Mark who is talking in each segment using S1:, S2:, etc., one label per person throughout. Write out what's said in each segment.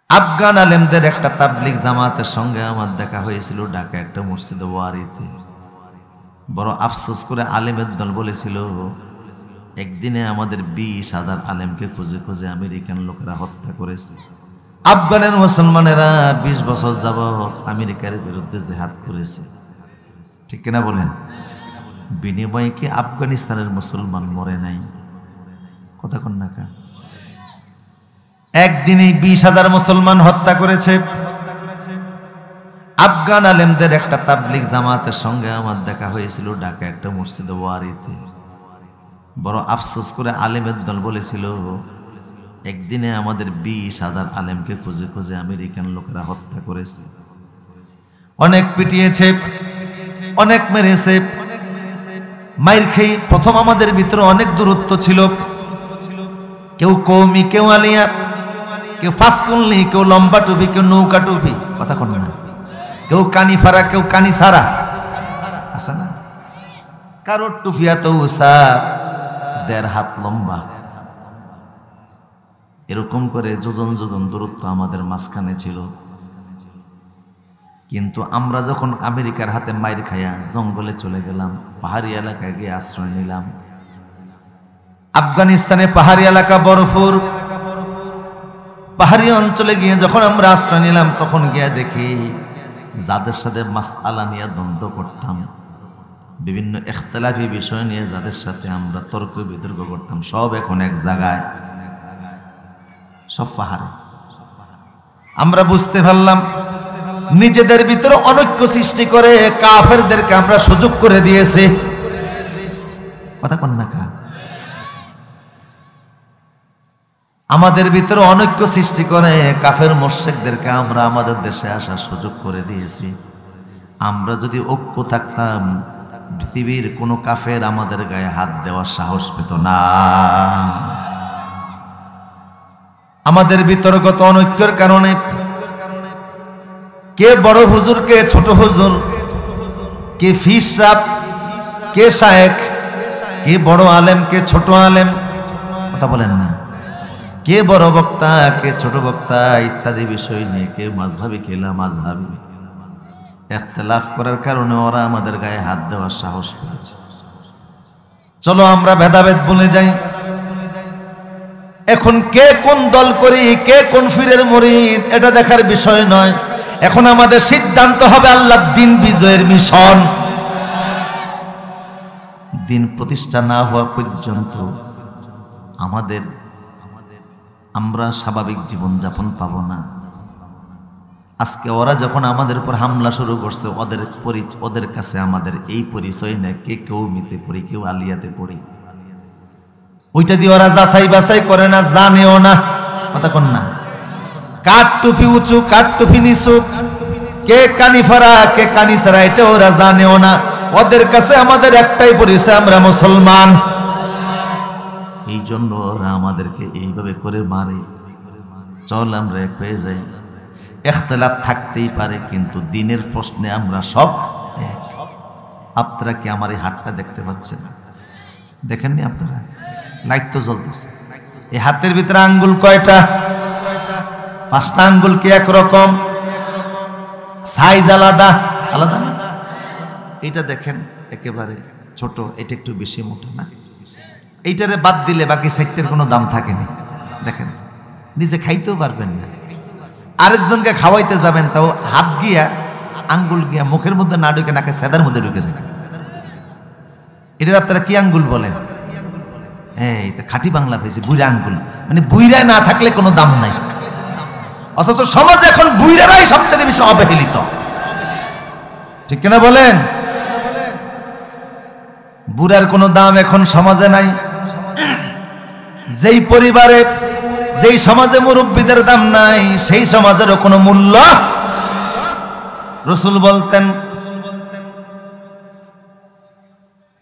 S1: আফগান আলেমদের একটা তাবলিগ জামাতের সঙ্গে আমার দেখা হয়েছিল ঢাকা একটা মসজিদে ওয়ারিতে। বড় আফসোস করে আলেমের দল বলেছিল, একদিনে আমাদের 20,000 আলেমকে খুঁজে খুঁজে আমেরিকান লোকেরা হত্যা করেছে। আফগানের মুসলমানেরা 20 বছর যাবত আমেরিকার বিরুদ্ধে জেহাদ করেছে, ঠিক কিনা বলেন? বিনিময়ে কি আফগানিস্তানের মুসলমান মরে নাই? কথা কন না কা? একদিনেই 20,000 মুসলমান হত্যা করেছে। আফগান আলেমদের একটা তাবলিগ জামাতের সঙ্গে আমার দেখা হয়েছিল ঢাকা একটা মসজিদে ওয়ারিতে। বড় আফসোস করে আলেমের দল বলেছিল, একদিনে আমাদের 20,000 আলেমকে খুঁজে খুঁজে আমেরিকান লোকেরা হত্যা করেছে। অনেক পিটিয়েছে, অনেক মেরেছে। মাইর খেয়ে প্রথম আমাদের ভিতরে অনেক দূরত্ব ছিল। কেউ কৌমি, কেউ আলিয়া, কেউ ফাঁসকুল্লি, কেউ লম্বা টুপি, কেউ নৌকা টুপি, কথা কোন না, কেউ কানি ফারা, কেউ কানি সারা, আছে না? কারোর টুফিয়া তো উষা 1.5 হাত লম্বা। এরকম করে যোজন যোজন দূরত্ব আমাদের মাঝখানে ছিল। কিন্তু আমরা যখন আমেরিকার হাতে মাইর খাইয়া জঙ্গলে চলে গেলাম, পাহাড়ি এলাকায় গিয়ে আশ্রয় নিলাম। আফগানিস্তানে পাহাড়ি এলাকা বরফুর, পাহাড়ি অঞ্চলে গিয়ে যখন আমরা আশ্রয় নিলাম, তখন গিয়ে দেখি যাদের সাথে মাসআলা নিয়ে দ্বন্দ্ব করতাম, বিভিন্ন ইখতিলাফি বিষয় নিয়ে যাদের সাথে আমরা তর্ক বিতর্ক করতাম, সব এখন এক জায়গায়, সব পাহাড়ে। আমরা বুঝতে পারলাম নিজেদের ভিতরে অনৈক্য সৃষ্টি করে কাফেরদেরকে আমরা সুযোগ করে দিয়েছে। কথা কোন না কা? আমাদের ভিতরে অনৈক্য সৃষ্টি করে কাফের মুশরিকদেরকে আমরা আমাদের দেশে আসার সুযোগ করে দিয়েছি। আমরা যদি ঐক্য থাকতাম, পৃথিবীর কোনো কাফের আমাদের গায়ে হাত দেওয়ার সাহস পেত না। আমাদের বিতর্কত অনৈক্যের কারণে কে বড় হুজুর, কে ছোট হুজুর, কে ফিস সাহেব, কে শায়েখ, কে বড় আলেম, কে ছোট আলেম, কথা বলেন না, কে বড় বক্তা, কে ছোট বক্তা, ইত্যাদি বিষয় নিয়ে কে মাযহাবী, কে লা মাযহাবী, ইখতিলাফ করার কারণে ওরা আমাদের গায়ে হাত দেওয়ার সাহস পেয়েছে। চলো আমরা ভেদাভেদ ভুলে যাই। এখন কে কোন দল করি, কে কোন ফিরের মুরিদ, এটা দেখার বিষয় নয়। এখন আমাদের সিদ্ধান্ত হবে আল্লাহর দ্বীন বিজয়ের মিশন। দ্বীন প্রতিষ্ঠা না হওয়া পর্যন্ত আমরা স্বাভাবিক জীবন যাপন পাবো না। আজকে ওরা যখন আমাদের উপর হামলা শুরু করছে, ওদের কাছে আমাদের এই পরিচয় নেই, কে কওমিতে পড়ি, কেউ আলিয়াতে পড়ি, ওইটা দিয়ে ওরা যাচাই বাছাই করে না, জানেও না, কথা কোন না। কাঠ টুপি উঁচু, কাঠ টুপি নিচু, কে কানি ফারা, কে কানি সারা, এটা ওরা জানেও না। ওদের কাছে আমাদের একটাই পরিচয়, আমরা মুসলমান। এই জন্য ওরা আমাদেরকে এইভাবে করে মারে। চল আমরা এক হয়ে যাই। ইখতিলাফ থাকতেই পারে, কিন্তু দ্বীনের প্রশ্নে আমরা সব এক। আপনারা কি আমার এই হাতটা দেখতে পাচ্ছেন? দেখেননি আপনারা? লাইট তো জ্বলতেছে। এই হাতের ভিতরে আঙ্গুল কয়টা? 5টা আঙ্গুল কি একরকম? সাইজ আলাদা আলাদা না? এটা দেখেন একেবারে ছোট, এটা একটু বেশি মোটা না? এইটারে বাদ দিলে বাকি সাইটের কোনো দাম থাকেনি। দেখেন, নিজে খাইতেও পারবেন না, আরেকজনকে খাওয়াইতে যাবেন তাও হাত গিয়া, আঙ্গুল গিয়া মুখের মধ্যে না ঢুকে নাকে সেদার মধ্যে ঢুকে যাবে। এটার আপনারা কি আঙ্গুল বলেন? এই তো খাঁটি বাংলা হয়েছে বুইরা আঙ্গুল, মানে বুইরায় না থাকলে কোনো দাম নাই। অথচ সমাজে এখন বুইরারাই সবচেয়ে বেশি অবহেলিত, ঠিক কিনা বলেন? বুড়ার কোনো দাম এখন সমাজে নাই। যেই পরিবারে, যেই সমাজে মুরব্বীদের দাম নাই, সেই সমাজেরও কোনো মূল্য। রাসূল বলতেন,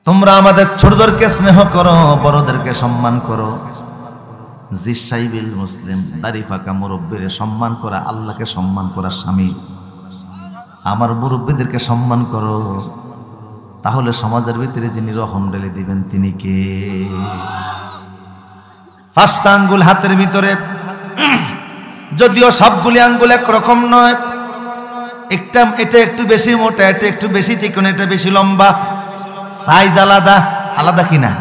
S1: তোমরা আমাদের ছোটদেরকে স্নেহ করো, বড়দেরকে সম্মান করো। জিসাইবিল মুসলিম, দাড়ি ফাঁকা মুরব্বীরে সম্মান করা আল্লাহকে সম্মান করার স্বামী। আমার মুরব্বীদেরকে সম্মান করো, তাহলে সমাজের ভিতরে যিনি রহম ঢেলে দিবেন তিনি কে? 5টা আঙ্গুল হাতের ভিতরে যদিও সবগুলি আঙ্গুল একরকম নয়, এটা একটু বেশি মোটা, এটা একটু বেশি চিকন, এটা বেশি লম্বা, সাইজ আলাদা আলাদা কিনা।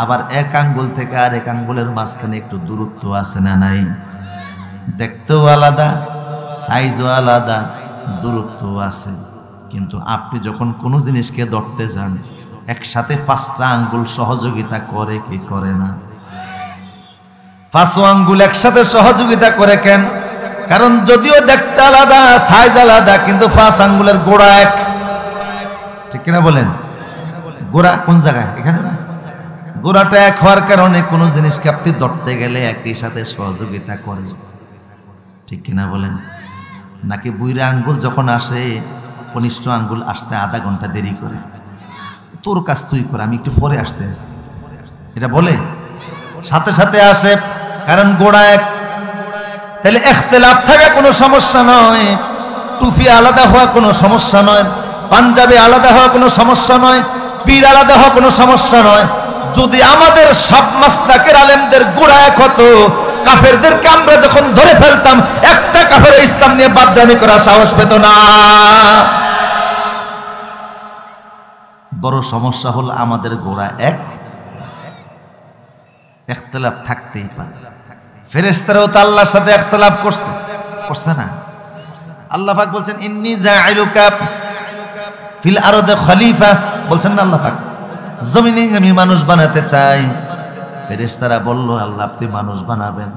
S1: আবার এক আঙ্গুল থেকে আর এক আঙ্গুলের মাঝখানে একটু দূরত্ব আছে না নাই? দেখতেও আলাদা, সাইজও আলাদা, দূরত্ব আছে। কিন্তু আপনি যখন কোনো জিনিসকে ধরতে যান, একসাথে 5টা আঙ্গুল সহযোগিতা করে কি করে না? 5 আঙ্গুল একসাথে সহযোগিতা করে কেন? কারণ যদিও দেখতে আলাদা, সাইজ আলাদা, কিন্তু 5 আঙ্গুলের গোড়া এক। ঠিক কিনা বলেন? গোড়া কোন জায়গায়? এখানে না? গোড়াটা এক হওয়ার কারণে কোনো জিনিসকে আপনি ধরতে গেলে একই সাথে সহযোগিতা করে। ঠিক কিনা বলেন? নাকি বুইরা আঙ্গুল যখন আসে, কনিষ্ঠ আঙ্গুল আসতে আধা ঘন্টা দেরি করে, তোর কাজ তুই করে, আমি একটু পরে আসতে আছি, এটা বলে? সাথে সাথে আসে, কারণ গোড়া এক। তাহলে ইখতিলাফ থাকা কোনো সমস্যা নয়, টুপি আলাদা হওয়া কোনো সমস্যা নয়, পাঞ্জাবি আলাদা হওয়া কোনো সমস্যা নয়, পীর আলাদা হওয়া কোনো সমস্যা নয়। যদি আমাদের সব মাসলাকের আলেমদের গোড়া এক হতো, কাফেরদেরকে আমরা যখন ধরে ফেলতাম, একটা কাফের ইসলাম নিয়ে বাদরামি করার সাহস পেত না। বড় সমস্যা হল আমাদের গোড়া এক, ইখতিলাফ থাকতেই পারে। ফেরেশতারাও তো আল্লাহর সাথে ইখতিলাফ করছে না? আল্লাহ পাক বলছেন ইন্নী জাইলুকা ফিল আরদে খলিফা, বলছেন না আল্লাহ পাক? জমিনে আমি মানুষ বানাতে চাই। ফেরেশতারা বলল আল্লাহ আপনি মানুষ বানাবেন,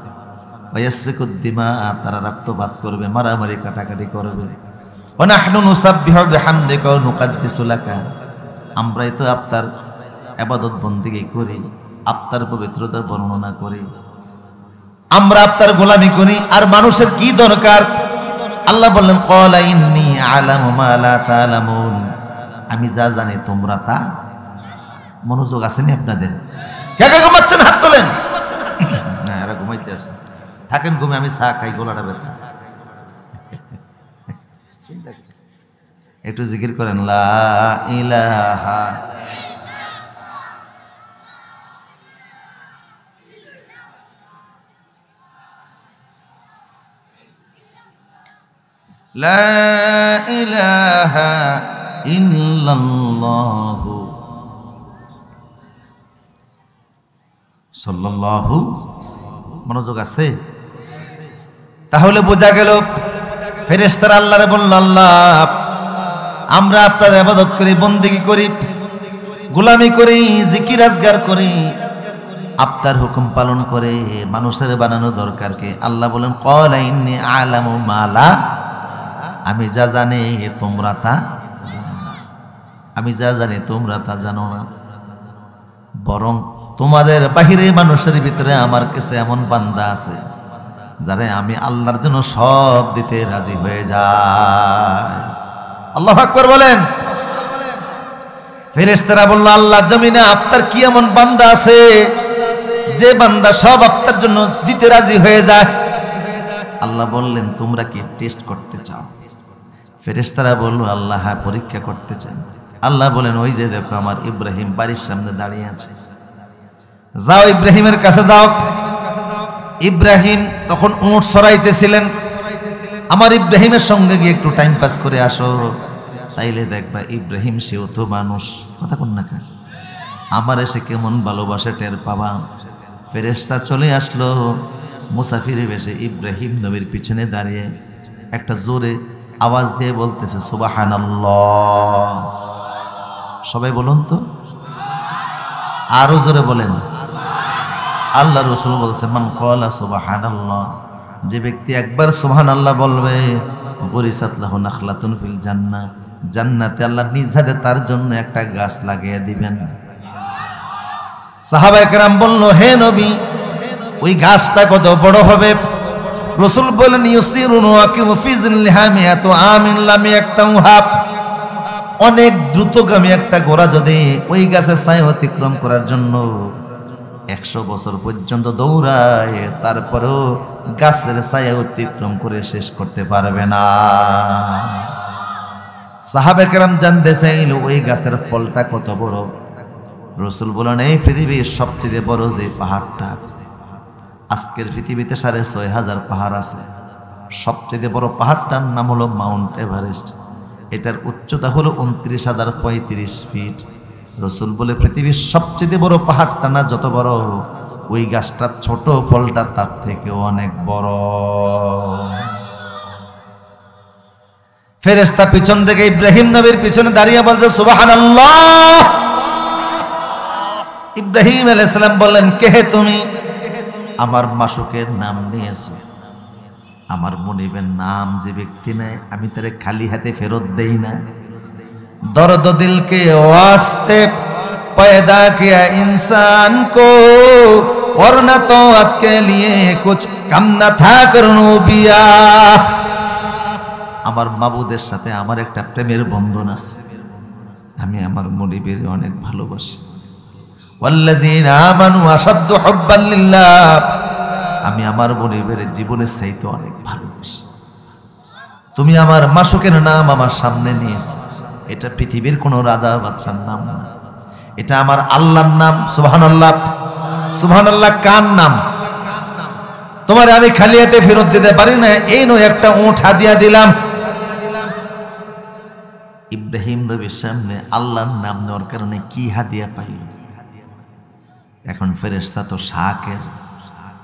S1: ওয়াসফিকুদ দিমা, তারা রক্তপাত করবে, মারামারি কাটাকাটি করবে। ওয়া নাহনু নুসাব্বিহু বিহামদিকা ওয়া নুকাদ্দিসু লাকা, আমরাই তো আপনার ইবাদত বন্দেগী করি, আপনার পবিত্রতা বর্ণনা করি, আমরা আপনার গোলামি করি, আর মানুষের কি দরকার? আল্লাহ বললেন ক্বালা ইন্নী আ'লামু মা লা তা'লামুন, আমি যা জানি তোমরা তা। মনোযোগ আসেনি আপনাদের? কে কে ঘুমাচ্ছেন হাত তোলেন? না, এরা ঘুমাইতে আছে, থাকেন ঘুমে, আমি চা খাই, গলাটা ব্যথা। একটু জিকির করেন লা ইলাহা লা ইলাহা ইল্লাল্লাহু সাল্লাল্লাহু। মনোযোগ আছে? তাহলে বোঝা গেল ফেরেশতারা আল্লাহরে বলল আল্লাহ আমরা আপনার ইবাদত করি, বন্দেগী করি, গোলামি করি, জিকির আজগার করি, আপনার হুকুম পালন করে, মানুষের বানানো দরকার কে? আল্লাহ বলেন ক্বালা ইন্নী আ'লামু মা লা, আমি যা জানি তোমরা তা জানো না, আমি যা জানি তোমরা তা জানো না। বরং তোমাদের বাহিরে মানুষের ভিতরে আমার কাছে এমন বান্দা আছে যারে আমি আল্লাহর জন্য সব দিতে রাজি হয়ে যায়। আল্লাহু আকবার বলেন। ফেরেশতারা বলল আল্লাহ জমিনে আপনার কি এমন বান্দা আছে যে বান্দা সব আপনার জন্য দিতে রাজি হয়ে যায়? আল্লাহ বললেন তোমরা কি টেস্ট করতে চাও? ফেরেশতারা বলল আল্লাহ হ্যাঁ, পরীক্ষা করতে চান। আল্লাহ বলেন ওই যে দেখো আমার ইব্রাহিম বাড়ির সামনে দাঁড়িয়ে আছে, যাও ইব্রাহিমের কাছে যাও। ইব্রাহিম তখন উট সরাইতেছিলেন, আমার ইব্রাহিমের সঙ্গে গিয়ে একটু টাইম পাস করে আসো, তাইলে দেখবা ইব্রাহিম সেও তো মানুষ। কথা কোন না, আমার এসে কেমন ভালোবাসে টের পাবা। ফেরেশতা চলে আসলো মুসাফিরে বেশে, ইব্রাহিম নবীর পিছনে দাঁড়িয়ে একটা জোরে আওয়াজ দিয়ে বলতেছে সুবহানাল্লাহ। সবাই বলুন তো, আরো জোরে বলেন। আল্লাহ রাসূল বলছে মান ক্বালা সুবহানাল্লাহ, যে ব্যক্তি একবার সুবহানাল্লাহ বলবে, বরিসাত লাহু নাখলাতুন ফিল জান্নাহ, জান্নাতে আল্লাহ নিজ হাতে তার জন্য একটা গাছ লাগিয়ে দিবেন। সাহাবায়ে কেরাম বলল হে নবী ওই গাছটা কত বড় হবে? রাসূল বলেন ইউসিরুন ওয়াকিমু ফি জিল্লিহা মিয়াতু আমিন লাম ইয়াকতাউহা, অনেক দ্রুতগামী একটা ঘোড়া যদি ওই গাছের ছায়া অতিক্রম করার জন্য 100 বছর পর্যন্ত দৌড়ায়, তারপরেও গাছের ছায়া অতিক্রম করে শেষ করতে পারবে না। সাহাবায়ে কেরাম জানতে চাইল ওই গাছের ফলটা কত বড়? রাসূল বলেন এই পৃথিবীর সবচেয়ে বড় যে পাহাড়টা, আজকের পৃথিবীতে ৬,৫০০ পাহাড় আছে। সবচেয়ে বড় পাহাড়টার নাম হলো মাউন্ট এভারেস্ট। এটার উচ্চতা হলো ২৯,০৩৫ ফিট। রসুল বলে পৃথিবীর সবচেয়ে বড় পাহাড়টা না যত বড়, ওই গাছটার ছোট ফলটা তার থেকে অনেক বড়। ফেরেশতা পিছন থেকে ইব্রাহিম নবীর পিছনে দাঁড়িয়ে বলছে সুবহানাল্লাহ। ইব্রাহিম আলাইহিস সালাম বললেন, কে হে তুমি? আমার মাসুকের নাম নিয়েছে। আমার মুনিবের নাম যে ব্যক্তি নেয় আমি তারে খালি হাতে ফেরত দেই না। दर्द दिल के वास्ते पैदा किया इंसान को, वरना तो के लिए कुछ कम न था करनूबिया। আমার মাবুদের সাথে আমার একটা প্রেমের বন্ধন আছে, আমি আমার মুনিবের অনেক ভালোবাসি। ওয়াল্লাযীনা আমানু আশাদ্দু হুব্বান লিল্লাহ, আমি আমার মুনিবের জীবনের চাইতে অনেক ভালোবাসি। তুমি আমার মাসুকের নাম আমার সামনে নিয়েছো, এটা পৃথিবীর কোনো রাজা বাদশার নাম না, এটা আমার আল্লাহর নাম। সুবহানাল্লাহ, সুবহানাল্লাহ। কার নাম? তোমার আমি খালি হাতে ফেরত দিতে পারি না, এই নয় একটা উট হাদিয়া দিলাম। ইব্রাহিম নবীর সামনে আল্লাহর নাম নেওয়ার কারণে কি হাদিয়া পাইল? এখন ফেরেশতা তো শাকের,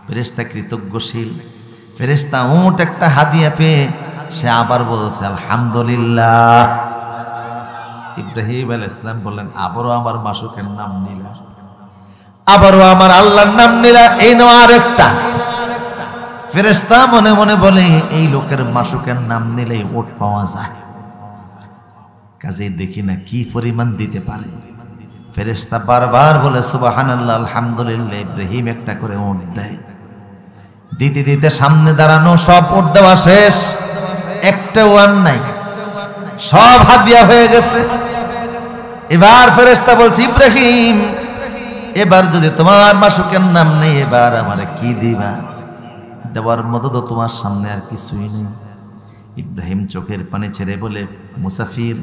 S1: ফেরেশতা কৃতজ্ঞশীল। ফেরেশতা উট একটা হাদিয়া পেয়ে সে আবার বলছে আলহামদুলিল্লাহ। ইব্রাহিম আলাইহিস সালাম বললেন, আবারও আমার মাসুকের নাম নিলা, আবারও আমার আল্লাহর নাম নিলা, এই নাও আরেকটা। ফেরেশতা মনে মনে বলে, এই লোকের মাসুকের নাম নিলেই উট পাওয়া যায়, কাজেই দেখি না কি পরিমাণ দিতে পারে। ফেরেশতা বারবার বলে সুবহানাল্লাহ, আলহামদুলিল্লাহ। ইব্রাহিম একটা করে উট দেয়। দিতে দিতে সামনে দাঁড়ানো সব উট দেওয়া শেষ, একটা ওয়ান নাই, সব হাদিয়া হয়ে গেছে। এবার ফেরেশতা বলছে, ইব্রাহিম এবার যদি তোমার মাসুকের নাম নেই, এবার আমারে কি দিবা? দেওয়ার মতো তো তোমার সামনে আর কিছুই নেই। ইব্রাহিম চোখের পানি ছেড়ে বলে, মুসাফির,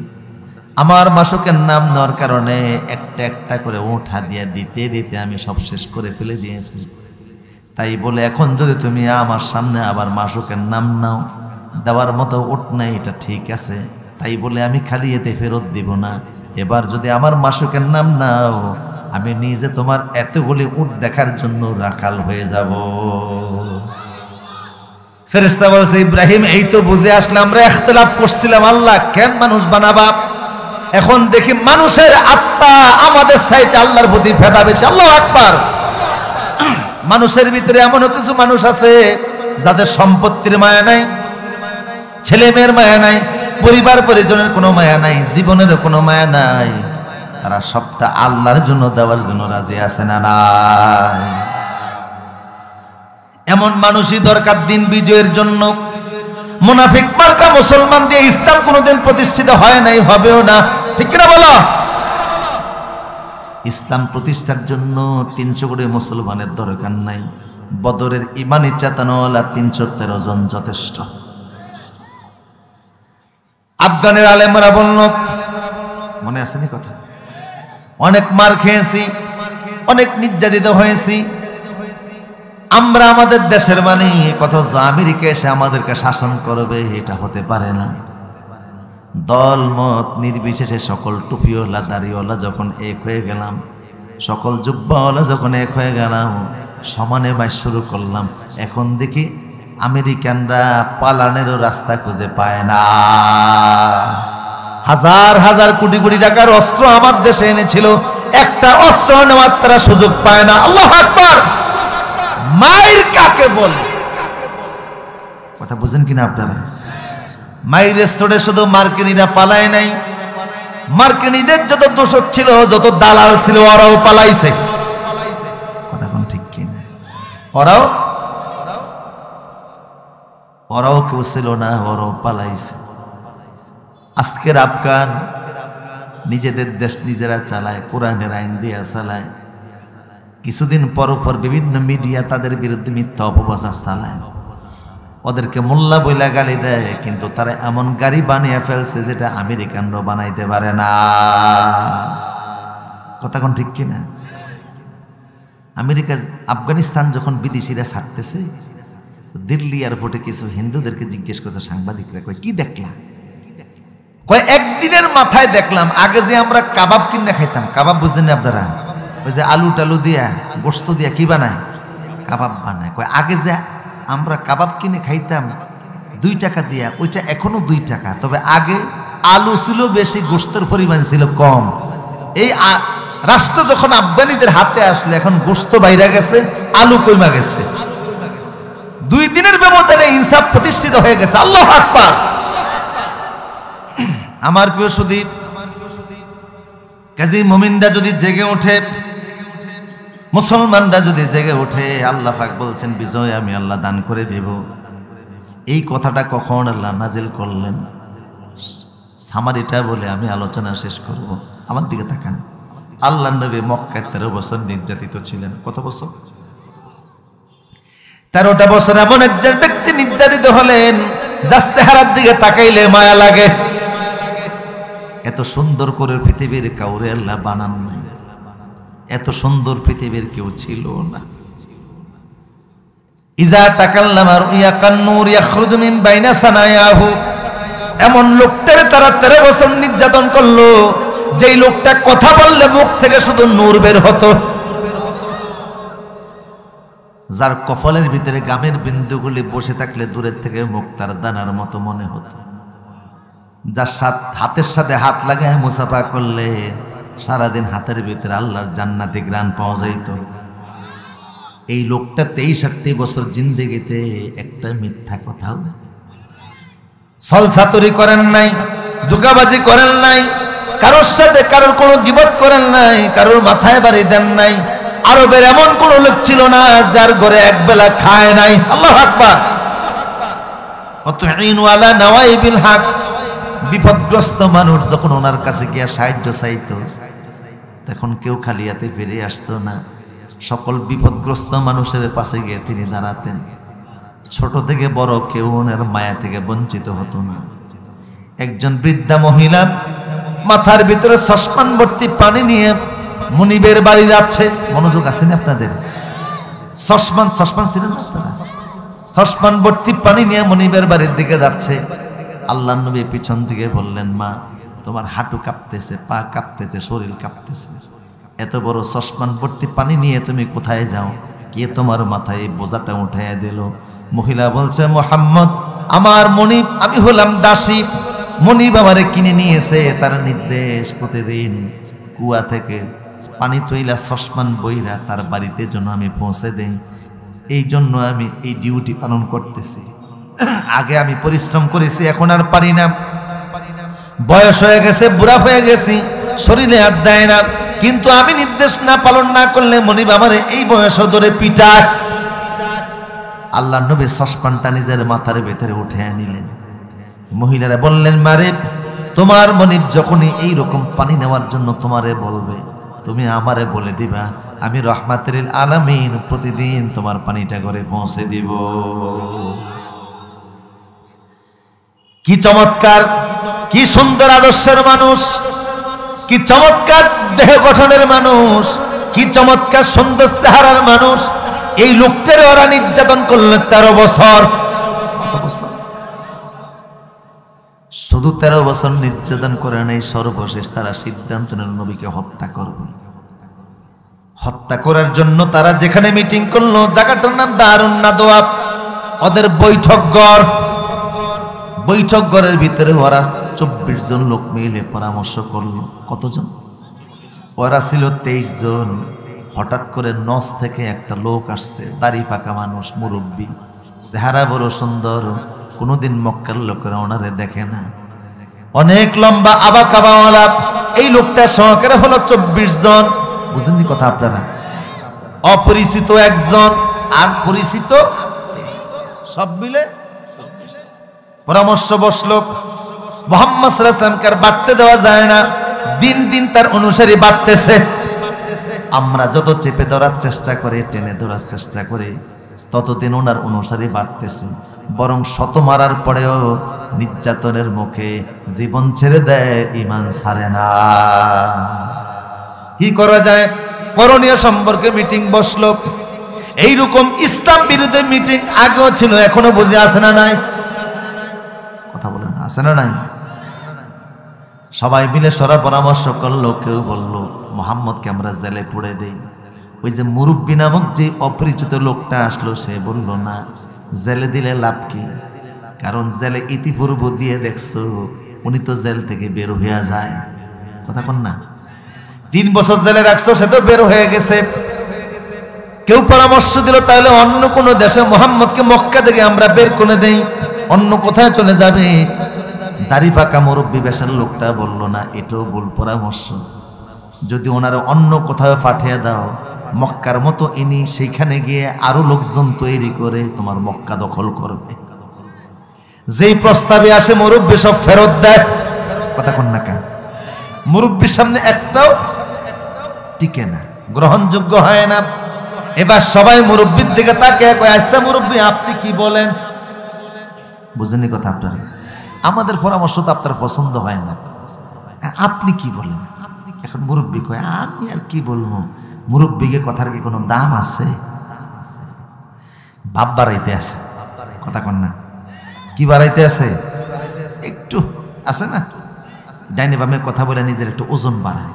S1: আমার মাসুকের নাম নেওয়ার কারণে একটা একটা করে উট হাদিয়া দিতে দিতে আমি সব শেষ করে ফেলে দিয়েছি। তাই বলে এখন যদি তুমি আমার সামনে আবার মাসুকের নাম নাও, দেওয়ার মতো উট নাই, এটা ঠিক আছে। তাই বলে আমি খালি এতে ফেরত দিব না। এবার যদি আমার মাসুকের নাম নাও, আমি নিজে তোমার এতগুলি উট দেখার জন্য রাখাল হয়ে যাব। ফেরেশতা বলছে, ইব্রাহিম এই তো বুঝে আসলাম, আমরা ইখতিলাফ করছিলাম, আল্লাহ কেন মানুষ বানাবা? এখন দেখি মানুষের আত্মা আমাদের চাইতে আল্লাহর প্রতি ফেদা বেশি। আল্লাহু আকবার। মানুষের ভিতরে এমনও কিছু মানুষ আছে যাদের সম্পত্তির মায়া নাই, ছেলে মেয়ের মায়া নাই, পরিবার পরিজনের কোনো মায়া নাই, জীবনের কোনো মায়া নাই, তারা সবটা আল্লাহর জন্য দেওয়ার জন্য রাজি আছে না নাই? এমন মানুষই দরকার দিন বিজয়ের জন্য। মুনাফিক মার্কা মুসলমান দিয়ে ইসলাম কোনোদিন প্রতিষ্ঠিত হয় নাই, হবেও না, ঠিক কিনা বলো? ইসলাম প্রতিষ্ঠার জন্য ৩০০ কোটি মুসলমানের দরকার নাই, বদরের ইমানি চেতনাওয়ালা ৩১৩ জন যথেষ্ট। আফগানের আলেমরা বলল, মনে আছে না কথা, অনেক মার খেয়েছি, অনেক নির্যাতিত হয়েছি আমরা আমাদের দেশের, মানে কথা আমেরিকা এসে আমাদেরকে শাসন করবে, এটা হতে পারে না। দল মত নির্বিশেষে সকল টুপিওয়ালা দাড়িওয়ালা যখন এক হয়ে গেলাম, সকল জুব্বাওয়ালা যখন এক হয়ে গেলাম, সমানে বাস শুরু করলাম, এখন দেখি আমেরিকানরা পালানেরও রাস্তা খুঁজে পায় না। হাজার হাজার কোটি কোটি টাকার অস্ত্র আমার দেশে এনেছিল, একটা অস্ত্র নেওয়ার তারা সুযোগ পায় না। আল্লাহু আকবার। মায়ের কাকে বলে কথা বুঝেন কিনা আপনারা? মায়ের রেস্টোরে শুধু মার্কিনীরা পালায় নাই, মার্কিনীদের যত দোষক ছিল, যত দালাল ছিল, ওরাও পালাইছে। কথা কোন ঠিক কিনা? ওরাও কেউ ছিল না, ওরাও পালাইছে। আজকের আফগান নিজেদের দেশ নিজেরা চালায়, কোরআনের আইন দিয়া চালায়। কিছুদিন পর পর বিভিন্ন মিডিয়া তাদের বিরুদ্ধে মিথ্যা অপপ্রচার চালায়, ওদেরকে মোল্লা বইলা গালি দেয়, কিন্তু তারা এমন গাড়ি বানিয়ে ফেলছে যেটা আমেরিকানরাও বানাইতে পারে না। কথা কোন ঠিক কিনা? আমেরিকা আফগানিস্তান যখন বিদেশিরা ছাড়তেছে, দিল্লি এয়ারপোর্টে কিছু হিন্দুদেরকে জিজ্ঞেস করছে সাংবাদিকরা, কয় কি দেখলা? কয় একদিনের মাথায় দেখলাম, আগে যে আমরা কাবাব কিনে খাইতাম, কাবাব বুঝছেন আপনারা, ওই যে আলু টালু দিয়া গোস্ত দিয়া কি বানায়, কাবাব বানায়। কয় আগে যে আমরা কাবাব কিনে খাইতাম 2 টাকা দিয়া, ওইটা এখনো 2 টাকা, তবে আগে আলু ছিল বেশি, গোস্তের পরিমাণ ছিল কম। এই রাষ্ট্র যখন আফগানিদের হাতে আসলে এখন গোস্ত বাইরে গেছে, আলু কইমা গেছে। 2 দিনের ব্যবধানে ইনসাফ প্রতিষ্ঠিত হয়ে গেছে। আল্লাহু আকবার। আমার প্রিয় সুদীপ, কাজী মুমিনরা যদি জেগে ওঠে, মুসলমানরা যদি জেগে ওঠে, আল্লাহ পাক বলছেন বিজয় আমি আল্লাহ দান করে দেব। এই কথাটা কখন আল্লাহ নাজিল করলেন? সামারিটা বলে আমি আলোচনা শেষ করব। আমার দিকে তাকান। আল্লাহ নবী মক্কায় 13 বছর নির্যাতিত ছিলেন। কত বছর? 13টা বছর এমন একজন ব্যক্তি নির্যাতিত হলেন যার চেহারার দিকে তাকাইলে মায়া লাগে। এত সুন্দর করে পৃথিবীর কাউরে আল্লাহ বানান নাই, এত সুন্দর পৃথিবীর কেউ ছিল না। ইজা তাকাল্লামা রুইয়াকান নূর ইয়াখরুজু মিন বাইনা সানায়াহু, এমন লোকটারে তারা 13 বছর নির্যাতন করলো, যেই লোকটা কথা বললে মুখ থেকে শুধু নূর বের হতো, যার কপালের ভিতরে গামের বিন্দুগুলি বসে থাকলে দূরের থেকে মুক্তার দানার মতো মনে হতো, যার হাতের সাথে হাত লাগায় মুসাফা করলে সারাদিন হাতের ভিতরে আল্লাহর জান্নাতি ঘ্রাণ পাওয়া যাইত। এই লোকটা 23-28 বছর জিন্দেগিতে একটা মিথ্যা কথাও, ছলছাতুরি করেন নাই, দুগাবাজি করেন নাই, কারোর সাথে কারোর কোনো গীবত করেন নাই, কারোর মাথায় বাড়ি দেন নাই। আরবের এমন কোন লোক ছিল না যার ঘরে একবেলা খায় নাই। আল্লাহু আকবার। অতুইনু আলা নাওয়াইবিল হক, বিপদগ্রস্ত মানুষ যখন ওনার কাছে গিয়া সাহায্য চাইতো, তখন কেউ খালি হাতে ফিরে আসতো না। সকল বিপদগ্রস্ত মানুষের পাশে গিয়ে তিনি দাঁড়াতেন। ছোট থেকে বড় কেউ ওনার মায়া থেকে বঞ্চিত হতো না। একজন বৃদ্ধা মহিলা মাথার ভিতরে সসমান ভর্তি পানি নিয়ে মুনিবের বাড়ি যাচ্ছে। মনোযোগ আছে না আপনাদের? সসমান ছিলেন আপনারা? সসমান ভর্তি পানি নিয়ে মুনিবের বাড়ির দিকে যাচ্ছে। আল্লাহ নবী পিছন থেকে বললেন, মা তোমার হাঁটু কাঁপতেছে, পা কাঁপতেছে, শরীর কাঁপতেছে, এত বড় সসমান ভর্তি পানি নিয়ে তুমি কোথায় যাও? কে তোমার মাথায় এই বোঝাটা উঠাইয়া দিল? মহিলা বলছে, মুহাম্মদ আমার মনিব, আমি হলাম দাসী, মনিব আমারে কিনে নিয়েছে, তার নির্দেশ প্রতিদিন কুয়া থেকে পানি তৈলা সসমান বইরা তার বাড়িতে জন্য আমি পৌঁছে দেই। এই জন্য আমি এই ডিউটি পালন করতেছি। আগে আমি পরিশ্রম করেছি, এখন আর পারি না, বয়স হয়ে গেছে, বুড়া হয়ে গেছি, শরীরে হাত দেয় না, কিন্তু আমি নির্দেশ না পালন না করলে মনিব আমারে এই বয়স ধরে পিটায়। আল্লাহ নবী সসপানটা নিজের মাথার ভেতরে উঠে নিলেন। মহিলারা বললেন, মারে তোমার মনিব যখনই এই রকম পানি নেওয়ার জন্য তোমারে বলবে, তুমি আমারে বলে দিবা, আমি রহমাতুল আলামিন প্রতিদিন তোমার পানিটা ঘরে পৌঁছে দিব। কি চমৎকার, কি সুন্দর আদর্শের মানুষ, কি চমৎকার দেহ গঠনের মানুষ, কি চমৎকার সুন্দর চেহারার মানুষ। এই লোকটারে ওরা নির্যাতন করলেন 13 বছর। শুধু 13 বছর নির্যাতন করে নাই, সর্বশেষ তারা সিদ্ধান্ত নিল নবীকে হত্যা করবে। হত্যা করার জন্য তারা যেখানে মিটিং করলো, জায়গাটার নাম দারুন নাদওয়া, ওদের বৈঠক ঘরের ভিতরে ওরা 24 জন লোক মিলে পরামর্শ করলো। কতজন? ওরা ছিল 23 জন। হঠাৎ করে নস থেকে একটা লোক আসছে, দাড়ি পাকা মানুষ, মুরব্বী, চেহারা বড় সুন্দর, কোনোদিন মক্কার লোকেরা ওনারে দেখে না, অনেক লম্বা আবা কাবাওয়ালা। এই লোকটা সহকারে হলো 24 জন। বুঝলেন কথা আপনারা? অপরিচিত একজন আর পরিচিত, সব মিলে পরামর্শ বসলো। মুহাম্মদ সাল্লাল্লাহু আলাইহি ওয়াসাল্লামকে আর বাড়তে দেওয়া যায় না, দিন দিন তার অনুসারী বাড়তেছে। আমরা যত চেপে ধরার চেষ্টা করি, টেনে ধরার চেষ্টা করি, ততদিন ওনার অনুসারী বাড়তেছে। বরং শত মারার পরেও নির্যাতনের মুখে জীবন ছেড়ে দেয়, ঈমান ছাড়ে না। কি করা যায়? করণীয় সম্পর্কে মিটিং বসলো। এইরকম ইসলাম বিরোধী মিটিং আগেও ছিল, এখনো বুঝে আছে না নাই? কথা বলেন, আছে না নাই? সবাই মিলে সরা পরামর্শ করলো। কেউ বললো মুহাম্মদকে আমরা জেলে পুড়ে দেই। ওই যে মুরব্বী নামক যে অপরিচিত লোকটা আসলো, সে বলল না, জেলে দিলে লাভ কি? কারণ জেলে ইতিপূর্ব দিয়ে দেখছো উনি তো জেল থেকে বের হয়ে যায়। কথা কন না, 3 বছর জেলে রাখছো, সে তো বের হয়ে গেছে। কেউ পরামর্শ দিল তাহলে অন্য কোন দেশে মুহাম্মদকে মক্কা থেকে আমরা বের করে দেই, অন্য কোথায় চলে যাবে। দাড়ি পাকা মুরব্বী বেশার লোকটা বলল না, এটাও ভুল পরামর্শ। যদি ওনারা অন্য কোথাও পাঠিয়ে দাও, মক্কার মতো ইনি সেইখানে গিয়ে আরো লোকজন তৈরি করে তোমার মক্কা দখল করবে। যেই প্রস্তাবে আসে মুরব্বী সব ফেরত দেয়। কথা কন না কেন? মুরব্বীর সামনে একটাও টিকে না, গ্রহণযোগ্য হয় না। এবার সবাই মুরব্বীর দিকে তাকিয়ে কয়, আচ্ছা মুরব্বী আপনি কি বলেন? বুঝেনি কথা আপনারা? আমাদের পরামর্শ তো আপনার পছন্দ হয় না, আপনি কি বলেন? এখন মুরব্বী কয়, আমি আর কি বলবো? মুরব্বীকে কথার কি কোনো দাম আছে? বাপ বাড়াইতে আছে। কথা কন না, কি বাড়াইতে আছে? একটু আছে না, ডাইনে বামে কথা বলে নিজের একটু ওজন বাড়ায়।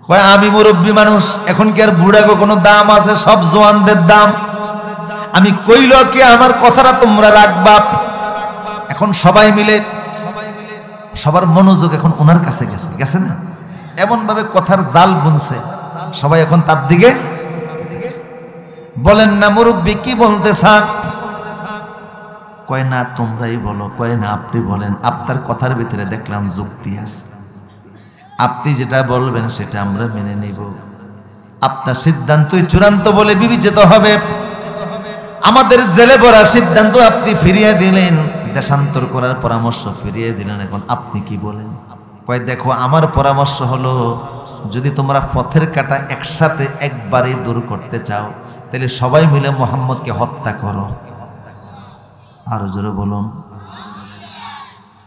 S1: কয় আমি মুরব্বী মানুষ, এখন কি আর বুড়াগো কোনো দাম আছে? সব জোয়ানদের দাম। আমি কইল কি আমার কথাটা তোমরা রাখবা। এখন সবাই মিলে সবার মনোযোগ এখন ওনার কাছে গেছে, গেছে না? এমন ভাবে কথার জাল বুনছে, সবাই এখন তার দিকে। বলেন না মুরব্বী কি বলতে চান? কয় না তোমরাই বলো। কয় না আপনি বলেন, আপনার কথার ভিতরে দেখলাম যুক্তি আছে, আপনি যেটা বলবেন সেটা আমরা মেনে নিব। আপনার সিদ্ধান্তই চূড়ান্ত বলে বিবেচিত হবে। আমাদের জেলে পড়ার সিদ্ধান্ত আপনি ফিরিয়ে দিলেন, দেশান্তর করার পরামর্শ ফিরিয়ে দিলেন, এখন আপনি কি বলেন? কয় দেখো আমার পরামর্শ হলো, যদি তোমরা পথের কাটা একসাথে একবারে দূর করতে চাও, তাহলে সবাই মিলে মুহাম্মদকে হত্যা করো। আরো জোরে বলুন।